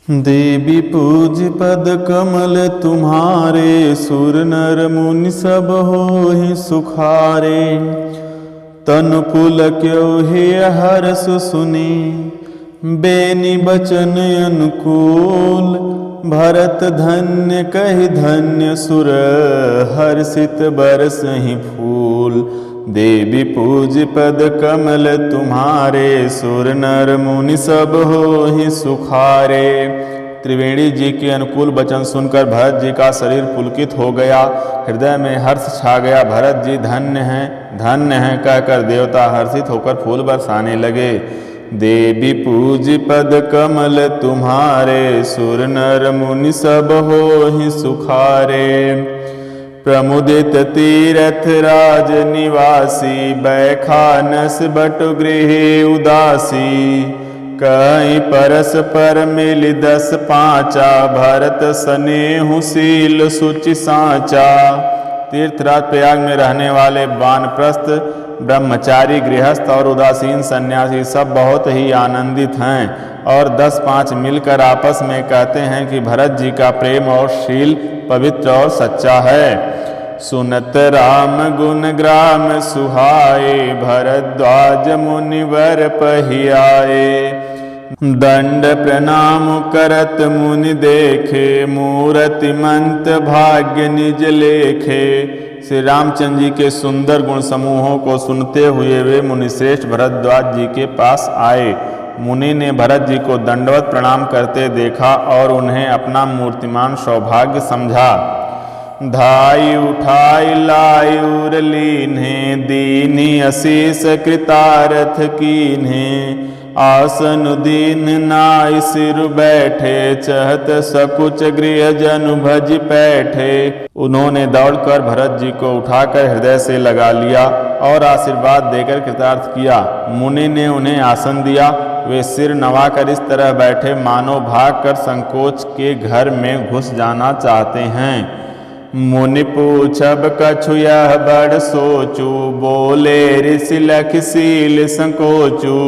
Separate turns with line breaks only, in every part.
देवी पूज पद कमल तुम्हारे, सुर नर मुनि सब होहि सुखारे। तनु पुलक्यो हे हर्ष सुनी, बेनि बचन अनुकूल। भरत धन्य कहि धन्य सुर, हर्षित बरसहि फूल। देवी पूज पद कमल तुम्हारे, सुर नर मुनि सब होहि सुखारे। त्रिवेणी जी के अनुकूल वचन सुनकर भरत जी का शरीर पुलकित हो गया, हृदय में हर्ष छा गया। भरत जी धन्य हैं कहकर देवता हर्षित होकर फूल बरसाने लगे। देवी पूज पद कमल तुम्हारे, सुर नर मुनि सब होहि सुखारे। प्रमुदित तीरथ राज निवासी, बैखानस बटु गृहे उदासी। कहीं परस पर मिल 10 पाँचा, भरत स्नेहु शील सुचि साँचा। तीर्थराज प्रयाग में रहने वाले वानप्रस्थ ब्रह्मचारी, गृहस्थ और उदासीन सन्यासी सब बहुत ही आनंदित हैं और 10-5 मिलकर आपस में कहते हैं कि भरत जी का प्रेम और शील पवित्र और सच्चा है। सुनत राम गुण ग्राम सुहाए, भरद्वाज मुनिवर पहियाए। दंड प्रणाम करत मुनि देखे, मूरति मंत भाग्य निज लेखे। श्री रामचंद्र जी के सुंदर गुण समूहों को सुनते हुए वे मुनिश्रेष्ठ भरद्वाज जी के पास आए। मुनि ने भरत जी को दंडवत प्रणाम करते देखा और उन्हें अपना मूर्तिमान सौभाग्य समझा। धाई उठाई लाई उर लीन्हे, दीनी असीस कृतारथ कीन्हे। आसन दीन नाय सिर बैठे, चहत सकुच गृह जनु भज बैठे। उन्होंने दौड़कर भरत जी को उठाकर हृदय से लगा लिया और आशीर्वाद देकर कृतार्थ किया। मुनि ने उन्हें आसन दिया। वे सिर नवाकर इस तरह बैठे मानो भागकर संकोच के घर में घुस जाना चाहते हैं। मुनि पूछब कछु यह बड़ सोचू, बोले ऋषि लख शील संकोचू।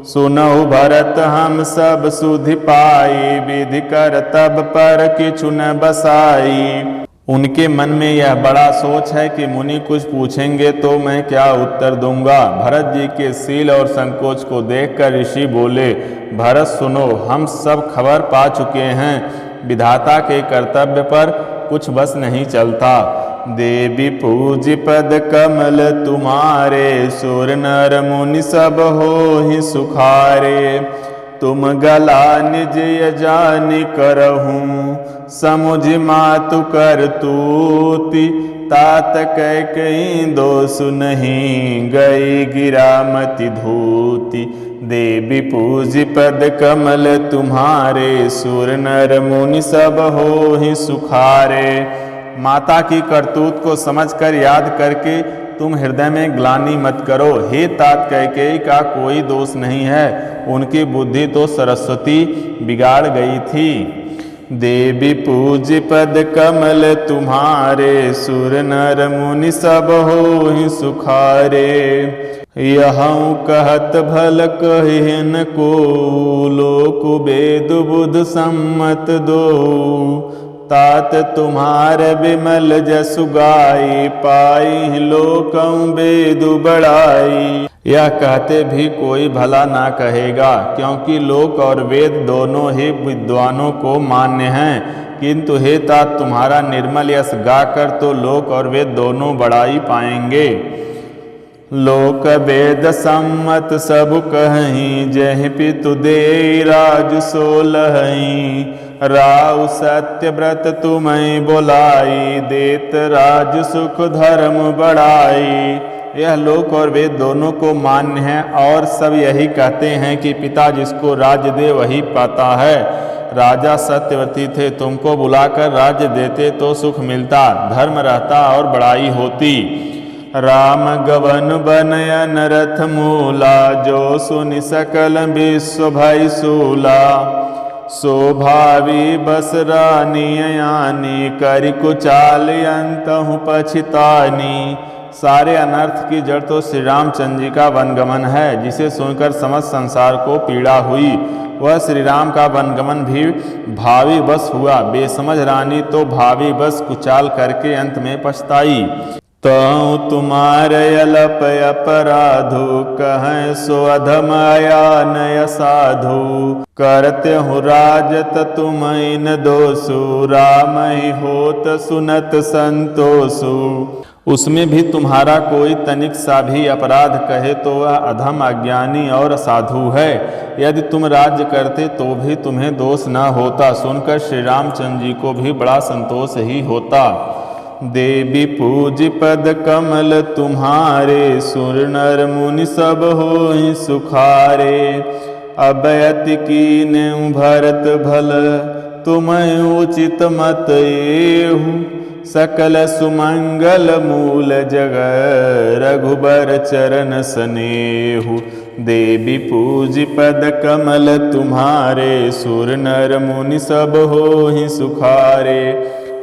सुनहु भरत हम सब सुधि पाई, विधि कर तब पर किछु न बसाई। उनके मन में यह बड़ा सोच है कि मुनि कुछ पूछेंगे तो मैं क्या उत्तर दूंगा। भरत जी के शील और संकोच को देखकर ऋषि बोले, भरत सुनो, हम सब खबर पा चुके हैं, विधाता के कर्तव्य पर कुछ बस नहीं चलता। देवी पूज पद कमल तुम्हारे, सुर नर मुनि सब होहि सुखारे। तुम गला निज यजानि करहूँ, समुझ मातु करतूति। तात कैकेयी दोष नहीं, गई गिरा मति धूति। देवी पूज पद कमल तुम्हारे, सुर नर मुनि सब होहि सुखारे। माता की करतूत को समझकर याद करके तुम हृदय में ग्लानि मत करो। हे तात कैकेयी का कोई दोष नहीं है, उनकी बुद्धि तो सरस्वती बिगाड़ गई थी। देवी पूज पद कमल तुम्हारे, सुर नर मुनि सब होहि सुखारे। यहूँ कहत भल कहिन को, लोक वेद बुध सम्मत दो। तात तुम्हार विमल जसु गाई, पाई लोकं वेदु बड़ाई। यह कहते भी कोई भला ना कहेगा, क्योंकि लोक और वेद दोनों ही विद्वानों को मान्य हैं। किंतु हे तात, तुम्हारा निर्मल यश गाकर तो लोक और वेद दोनों बड़ाई पाएंगे। लोक वेद सम्मत सब कहीं, जहि पितु दे राजु सो लहीं। राव सत्य व्रत तुम्हें बोलाई, देत राज सुख धर्म बढ़ाई। यह लोक और वेद दोनों को मान्य है और सब यही कहते हैं कि पिता जिसको राज्य दे वही पाता है। राजा सत्यव्रती थे, तुमको बुलाकर राज्य देते तो सुख मिलता, धर्म रहता और बड़ाई होती। राम गवन बनयन रथ मूला, जो सुनि सकल विश्व भय सूला। शोभावी बस रानी यानी, करि कुचाल अंतहु पछितानी। सारे अनर्थ की जड़ तो श्री रामचंद्र जी का वनगमन है, जिसे सुनकर समस्त संसार को पीड़ा हुई। वह श्री राम का वनगमन भी भावी बस हुआ। बेसमझ रानी तो भावी बस कुचाल करके अंत में पछताई। तौ तुम्हारे अलप अपराधो कहें सो अधम अयानय साधु। करते हूँ राजत तुम इन दोषु, राम ही होत सुनत संतोषु। उसमें भी तुम्हारा कोई तनिक सा भी अपराध कहे तो वह अधम, अज्ञानी और साधु है। यदि तुम राज्य करते तो भी तुम्हें दोष न होता। सुनकर श्री रामचंद्र जी को भी बड़ा संतोष ही होता। देवी पूज पद कमल तुम्हारे, सुर नर मुनि सब होहि सुखारे। अबयति कीन्हे भरत भल, तुम्हें उचित मत एहु। सकल सुमंगल मूल जग, रघुबर चरण स्नेहु। देवी पूज पद कमल तुम्हारे, सुर नर मुनि सब होहि सुखारे।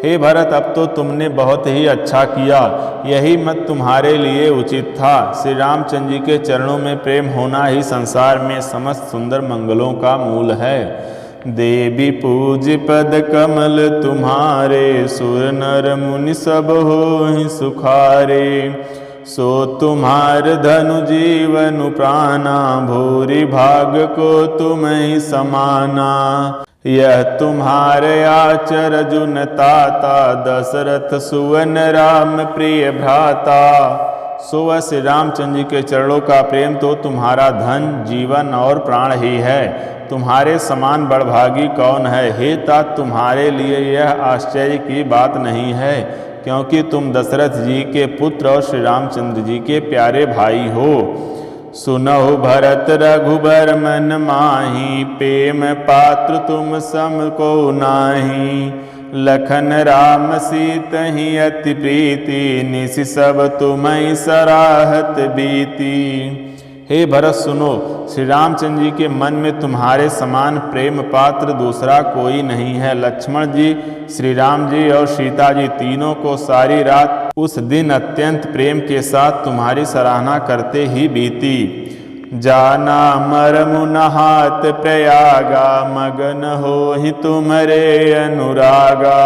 हे भरत, अब तो तुमने बहुत ही अच्छा किया, यही मत तुम्हारे लिए उचित था। श्री रामचंद्र जी के चरणों में प्रेम होना ही संसार में समस्त सुंदर मंगलों का मूल है। देवी पूज पद कमल तुम्हारे, सुर नर मुनि सब होहि सुखारे। सो तुम्हार धनु जीवन प्राणा, भूरि भाग को तुम ही समाना। यह तुम्हारे आचर जुन ताता, दशरथ सुवन राम प्रिय भ्राता। सो श्री रामचंद्र जी के चरणों का प्रेम तो तुम्हारा धन, जीवन और प्राण ही है। तुम्हारे समान बड़भागी कौन है। हे तात, तुम्हारे लिए यह आश्चर्य की बात नहीं है, क्योंकि तुम दशरथ जी के पुत्र और श्री रामचंद्र जी के प्यारे भाई हो। सुनहु भरत रघुबर मन माही, प्रेम पात्र तुम सम को नाही। लखन राम सीतहि अति प्रीति, निस सब तुम्हि सराहत बीती। हे भरत सुनो, श्री रामचंद्र जी के मन में तुम्हारे समान प्रेम पात्र दूसरा कोई नहीं है। लक्ष्मण जी, श्री राम जी और सीता जी तीनों को सारी रात उस दिन अत्यंत प्रेम के साथ तुम्हारी सराहना करते ही बीती। जाना मरमु नहात प्रयागा, मगन होहि तुमरे अनुरागा।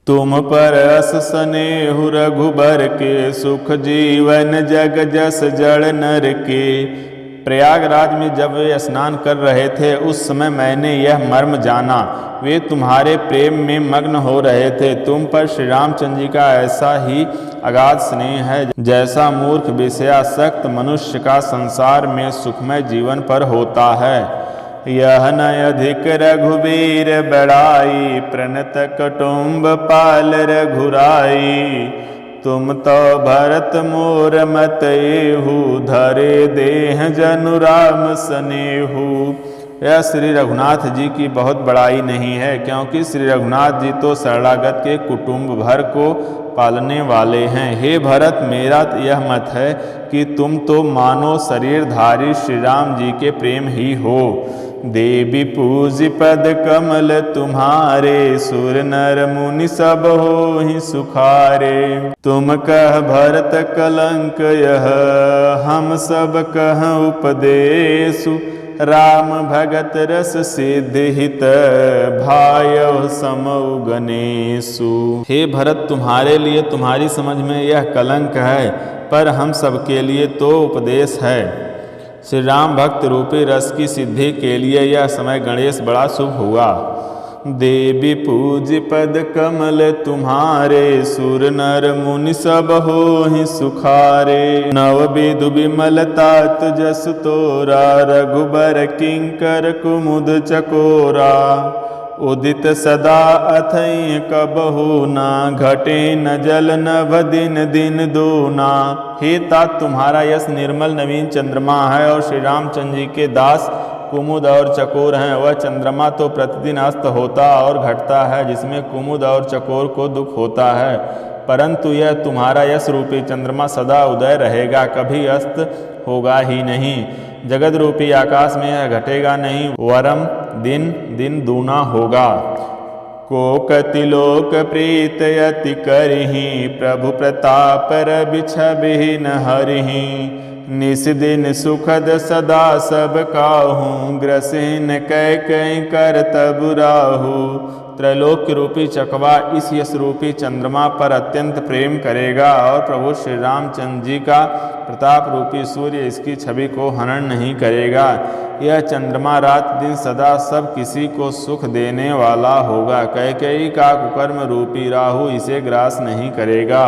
तुम पर अस स्नेहु रघुबर के, सुख जीवन जग जस जड़ नर के। प्रयागराज में जब वे स्नान कर रहे थे, उस समय मैंने यह मर्म जाना। वे तुम्हारे प्रेम में मग्न हो रहे थे। तुम पर श्री रामचंद्र जी का ऐसा ही अगाध स्नेह है, जैसा मूर्ख विषयासक्त मनुष्य का संसार में सुखमय जीवन पर होता है। यह न अधिक रघुवीर बड़ाई, प्रणत कुटुम्ब पाल रघुराई। तुम तो भरत मोर मत एहु, धरे देह जनु राम स्नेहु। यह श्री रघुनाथ जी की बहुत बड़ाई नहीं है, क्योंकि श्री रघुनाथ जी तो शरणागत के कुटुंब भर को पालने वाले हैं। हे भरत, मेरा यह मत है कि तुम तो मानो शरीरधारी श्री राम जी के प्रेम ही हो। देवी पूज पद कमल तुम्हारे, सुर नर मुनि सब होहि सुखारे। तुम कह भरत कलंक यह, हम सब कह उपदेशु। राम भगत रस सिद्ध हित, भायौ समौ गणेशु। हे भरत, तुम्हारे लिए तुम्हारी समझ में यह कलंक है, पर हम सबके लिए तो उपदेश है। श्री राम भक्त रूपी रस की सिद्धि के लिए यह समय गणेश बड़ा शुभ हुआ। देवी पूज पद कमल तुम्हारे, सुर नर मुनि सब होहि सुखारे। नव विधु विमल तात जस तोरा, रघुबर किंकर कुमुद चकोरा। उदित सदा अथई कबहु ना, घटे न जल नभ दिन दिन दूना। हे तात, तुम्हारा यश निर्मल नवीन चंद्रमा है और श्री रामचंद्र जी के दास कुमुद और चकोर हैं। वह चंद्रमा तो प्रतिदिन अस्त होता और घटता है, जिसमें कुमुद और चकोर को दुख होता है, परंतु यह तुम्हारा यश रूपी चंद्रमा सदा उदय रहेगा, कभी अस्त होगा ही नहीं। जगत रूपी आकाश में यह घटेगा नहीं, वरम दिन दिन दूना होगा। को कतिलोक प्रीत यति करहि, प्रभु प्रताप रवि छबि न हरिहि। निस दिन सुखद सदा सब काहू, ग्रसिन कै कै कर तब राहु। त्रैलोक्य रूपी चकवा इस यश रूपी चंद्रमा पर अत्यंत प्रेम करेगा और प्रभु श्री रामचंद्र जी का प्रताप रूपी सूर्य इसकी छवि को हनन नहीं करेगा। यह चंद्रमा रात दिन सदा सब किसी को सुख देने वाला होगा। कैकेयी का कुकर्म रूपी राहु इसे ग्रास नहीं करेगा।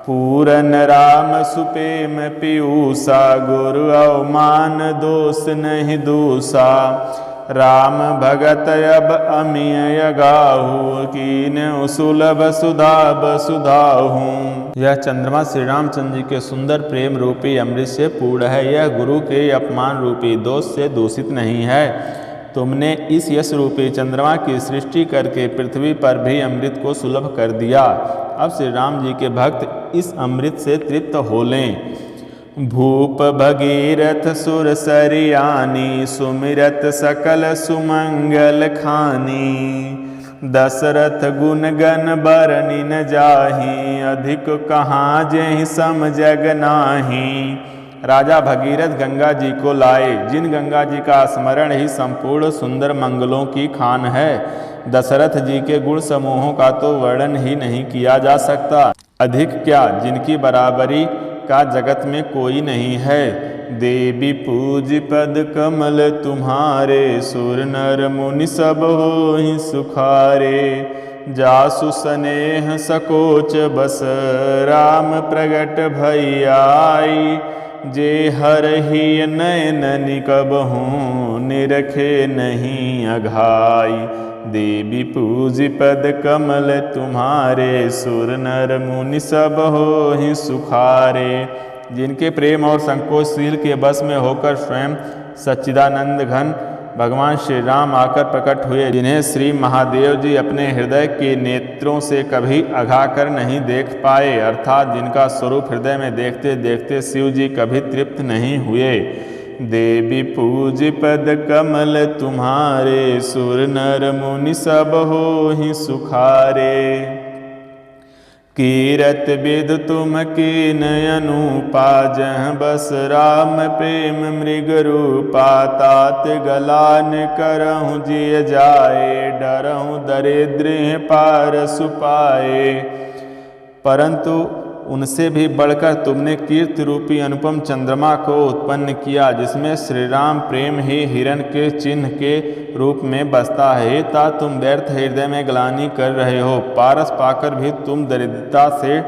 पूरन राम सुपेम पीयूषा, गुरु अवमान दोष नहीं दूषा। राम भगत अब अमिय गाहू, कीन सुलभ सुधा बसुधाहू। यह चंद्रमा श्री रामचंद्र जी के सुंदर प्रेम रूपी अमृत से पूर्ण है। यह गुरु के अपमान रूपी दोष से दूषित नहीं है। तुमने इस यश रूपी चंद्रमा की सृष्टि करके पृथ्वी पर भी अमृत को सुलभ कर दिया। अब श्री राम जी के भक्त इस अमृत से तृप्त हो लें। भूप भगीरथ सुर सरियानी, सुमिरत सकल सुमंगल खानी। दशरथ गुण गण बरनि न जाहि, अधिक कहाँ जेहि सम जग नाही। राजा भगीरथ गंगा जी को लाए, जिन गंगा जी का स्मरण ही संपूर्ण सुंदर मंगलों की खान है। दशरथ जी के गुण समूहों का तो वर्णन ही नहीं किया जा सकता। अधिक क्या, जिनकी बराबरी का जगत में कोई नहीं है। देवी पूज पद कमल तुम्हारे, सुर नर मुनि सब होहि सुखारे। जासु स्नेह सकोच बस, राम प्रगट भई आई। जे हरहि नयन निकबहु, निरखे नहीं अघाई। देवी पूज पद कमल तुम्हारे, सुर नर मुनि सब होहि सुखारे। जिनके प्रेम और संकोचशील के बस में होकर स्वयं सच्चिदानंद घन भगवान श्री राम आकर प्रकट हुए, जिन्हें श्री महादेव जी अपने हृदय के नेत्रों से कभी अघा कर नहीं देख पाए, अर्थात जिनका स्वरूप हृदय में देखते देखते शिव जी कभी तृप्त नहीं हुए। देवी पूज पद कमल तुम्हारे, सुर नर मुनि सब होहि सुखारे। कीरत विद तुम कीन अनुपा, जह बस राम प्रेम मृग रूपा। तात गलान करहु जिय जाए, डरहु दरिद्र पार सुपाए। परंतु उनसे भी बढ़कर तुमने कीर्ति रूपी अनुपम चंद्रमा को उत्पन्न किया, जिसमें श्री राम प्रेम ही हिरण के चिन्ह के रूप में बसता है। ता तुम व्यर्थ हृदय में ग्लानि कर रहे हो, पारस पाकर भी तुम दरिद्रता से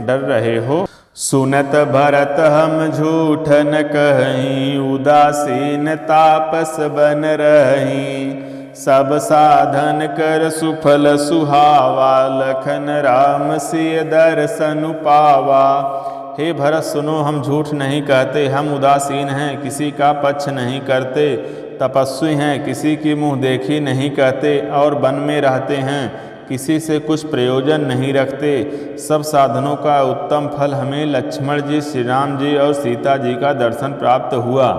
डर रहे हो। सुनत भरत हम झूठ न कहीं, उदासीन तापस बन रही। सब साधन कर सुफल सुहावा, लखन राम सिय दर्शन पावा। हे भरत सुनो, हम झूठ नहीं कहते, हम उदासीन हैं, किसी का पक्ष नहीं करते। तपस्वी हैं, किसी की मुँह देखी नहीं कहते, और वन में रहते हैं, किसी से कुछ प्रयोजन नहीं रखते। सब साधनों का उत्तम फल हमें लक्ष्मण जी, श्री राम जी और सीता जी का दर्शन प्राप्त हुआ।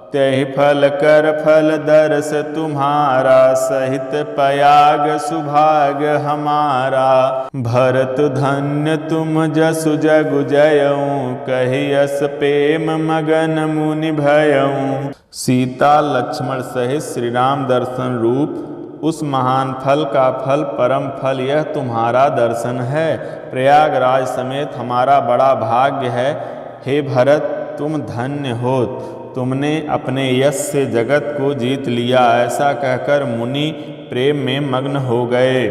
तहि फल कर फल दर्श तुम्हारा, सहित पयाग सुभाग हमारा। भरत धन्य तुम जसु जगु जयऊँ, कहि यस प्रेम मगन मुनि भयऊँ। सीता लक्ष्मण सहित श्री राम दर्शन रूप उस महान फल का फल परम फल यह तुम्हारा दर्शन है। प्रयागराज समेत हमारा बड़ा भाग्य है। हे भरत तुम धन्य हो, तुमने अपने यश से जगत को जीत लिया। ऐसा कहकर मुनि प्रेम में मग्न हो गए।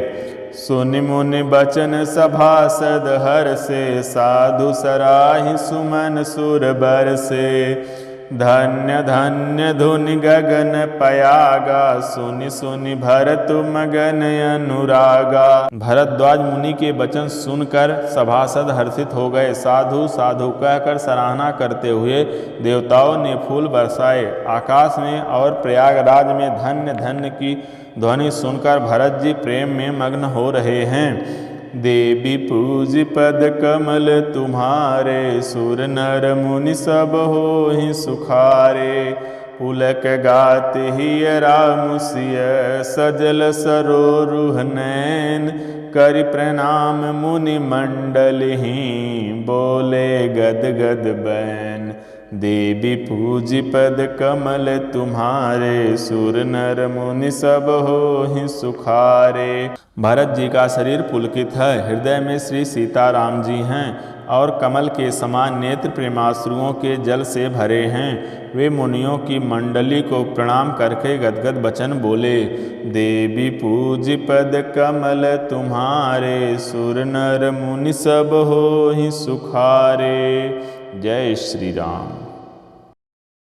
सुनि मुनि बचन सभासद हर्षे, साधु सराहि सुमन सुर बरसे। धन्य धन्य धुनि गगन पयागा, सुनि सुनि भरत मगन अनुरागा। भरद्वाज मुनि के वचन सुनकर सभासद हर्षित हो गए। साधु साधु कहकर सराहना करते हुए देवताओं ने फूल बरसाए। आकाश में और प्रयागराज में धन्य धन्य की ध्वनि सुनकर भरत जी प्रेम में मग्न हो रहे हैं। देवी पूज पद कमल तुम्हारे, सुर नर मुनि सब होहि सुखारे। पुलक गात ही रामुसिय सजल सरोरुह नैन करि प्रणाम मुनि मंडल ही बोले गद गद बैन। देवी पूज पद कमल तुम्हारे सुर नर मुनि सब होहि सुखारे। भरत जी का शरीर पुलकित है, हृदय में श्री सीताराम जी हैं और कमल के समान नेत्र प्रेमाश्रुओं के जल से भरे हैं। वे मुनियों की मंडली को प्रणाम करके गदगद वचन बोले। देवी पूज पद कमल तुम्हारे सुर नर मुनि सब होहि सुखारे। जय श्री राम।